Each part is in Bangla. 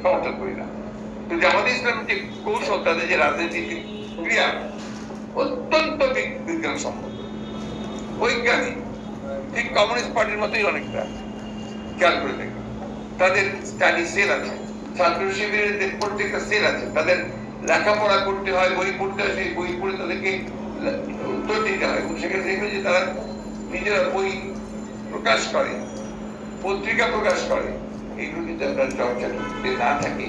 সমর্থন করি না। তো জামাতে ইসলামের যে কৌশল, তাদের যে রাজনৈতিক ক্রিয়া অত্যন্ত বিজ্ঞানসম্মত, বৈজ্ঞানিক, ঠিক কমিউনিস্ট পার্টির মতোই অনেকটা। খেয়াল করে দেখবেন তাদের স্টাডি সেল আছে, ছাত্র শিবিরের প্রত্যেকটা সেল আছে, তাদের লেখাপড়া করতে হয়, বই পড়তে হয়, সেই বই পড়ে তাদেরকে উত্তর দিতে হয়। এবং সেখানে দেখবেন যে তারা নিজেরা বই প্রকাশ করে, পত্রিকা প্রকাশ করে। এইগুলো কিন্তু আপনার চর্চা না থাকে,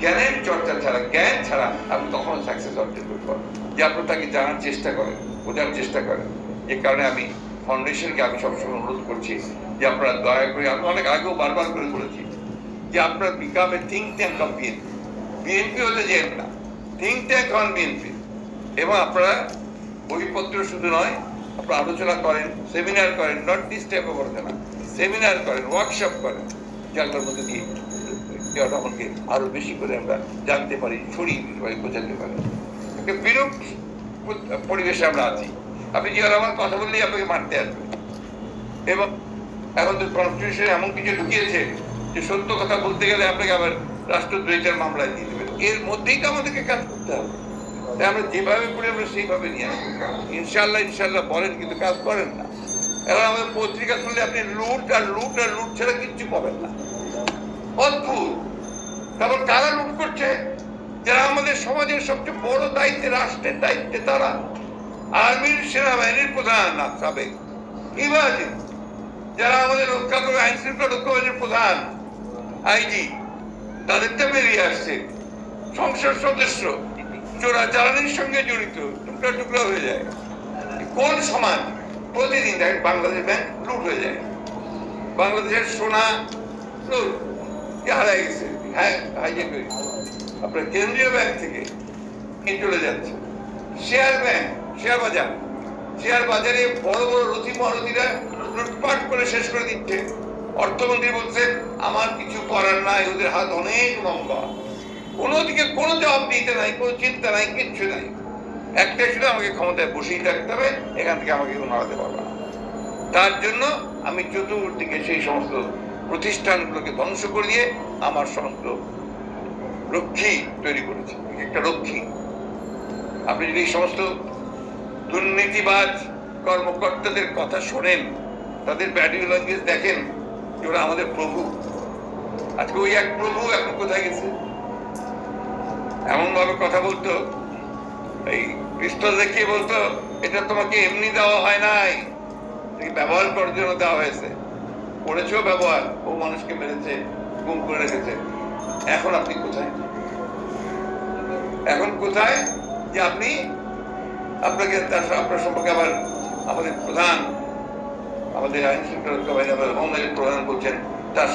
জ্ঞানের চর্চা ছাড়া, জ্ঞান ছাড়া আপনি কখনো সাকসেস অর্জন করতে পারেন। যে আপনার তাকে জানার চেষ্টা করেন, বোঝার চেষ্টা করেন। যে কারণে আমি ফাউন্ডেশনকে আমি সবসময় অনুরোধ করছি যে আপনারা দয়া করে, আমি অনেক আগেও বারবার করে বলেছি যে আপনারা become a think tank of BNP. BNP হতে যেন না, থিঙ্ক ট্যাঙ্ক হন বিএনপি। এবং আপনারা বইপত্র শুধু নয়, আপনারা আলোচনা করেন, সেমিনার করেন, নট দিস টাইপ অফ আলোচনা, সেমিনার করেন, ওয়ার্কশপ করেন, যার মধ্যে দিয়ে আমাকে আরো বেশি করে আমরা জানতে পারি, ছড়িয়ে সবাই বোঝাতে পারি। একটা বিরূপ পরিবেশে আমরা আছি। আপনি জিয়াউর রহমান কথা বললেই আপনাকে মারতে আসবে। এবং এখন তো কনস্টিটিউশনে এমন কিছু ঢুকিয়েছে যে সত্য কথা বলতে গেলে আপনাকে আবার রাষ্ট্রদ্রোহিতার মামলায় দিয়ে দেবেন। এর মধ্যেই তো আমাদেরকে কাজ করতে হবে। তাই আমরা যেভাবে করি আমরা সেইভাবে নিয়ে আসবো। ইনশাল্লাহ ইনশাল্লাহ বলেন, কিন্তু কাজ করেন না। এখন আমাদের পত্রিকা খুললে আপনি লুট আর লুট আর লুট ছাড়া কিচ্ছু পাবেন না। অদ্ভুত। তারপর কারা লুট করছে? যারা আমাদের সমাজের সবচেয়ে বড় দায়িত্বে, রাষ্ট্রের দায়িত্বে, তারা আর্মির, সেনাবাহিনীর প্রধান সাবেক, ইমাজিন, যারা আমাদের রক্ষা করে, আইন শৃঙ্খলা রক্ষা বাহিনীর প্রধান, আইজি, তাদেরটা বেরিয়ে আসছে। সংসদ সদস্য চোরাচালানির সঙ্গে জড়িত, টুকরা টুকরা হয়ে যায়। কোন সমাজ? প্রতিদিন দেখেন বাংলাদেশ ব্যাংক লুট হয়ে যায়, বাংলাদেশের সোনা লুট হারাই গেছে, হ্যাঁ হাইজেক হয়ে গেছে। আপনার কেন্দ্রীয় ব্যাংক থেকে চলে যাচ্ছে। শেয়ার ব্যাংক, শেয়ার বাজার, শেয়ার বাজারে বড় বড় রথি মহারথীরা লুটপাট করে শেষ করে দিচ্ছে। অর্থমন্ত্রী বলছে আমার কিছু করার নাই, ওদের হাত অনেক লম্বা। কোনো দিকে কোনো জবাব দিতে নাই, কোনো চিন্তা নাই, কিচ্ছু নাই। একটাই শুধু আমাকে ক্ষমতায় বসেই থাকতে হবে, এখান থেকে আমাকে কেউ নাড়াতে পারবে না। তার জন্য আমি চতুর্দিকে সেই সমস্ত প্রতিষ্ঠানগুলোকে ধ্বংস করে দিয়ে আমার সমস্ত রক্ষী তৈরি করেছি, একটা রক্ষী। আপনি যদি এই সমস্ত দুর্নীতিবাজ কর্মকর্তাদের কথা শোনেন, তাদের বডি ল্যাঙ্গুয়েজ দেখেন, যে ওরা আমাদের প্রভু। আজকে ওই এক প্রভু এখন কোথায় গেছে? এমন ভাবে কথা বলতো, এই পিস্তল দেখিয়ে বলতো এটা তোমাকে এমনি দেওয়া হয় নাই, ব্যবহার করার জন্য দেওয়া হয়েছে। করেছো ব্যবহার, ও মানুষকে মেরেছে, গুম করে রেখেছে। এখন আপনি কোথায়? এখন কোথায় যে আপনি আপনাকে আপনার সম্পর্কে আবার আমাদের প্রধান, আমাদের আইন শৃঙ্খলা রক্ষা বাহিনী, আমাদের হোম প্রধান বলছেন তার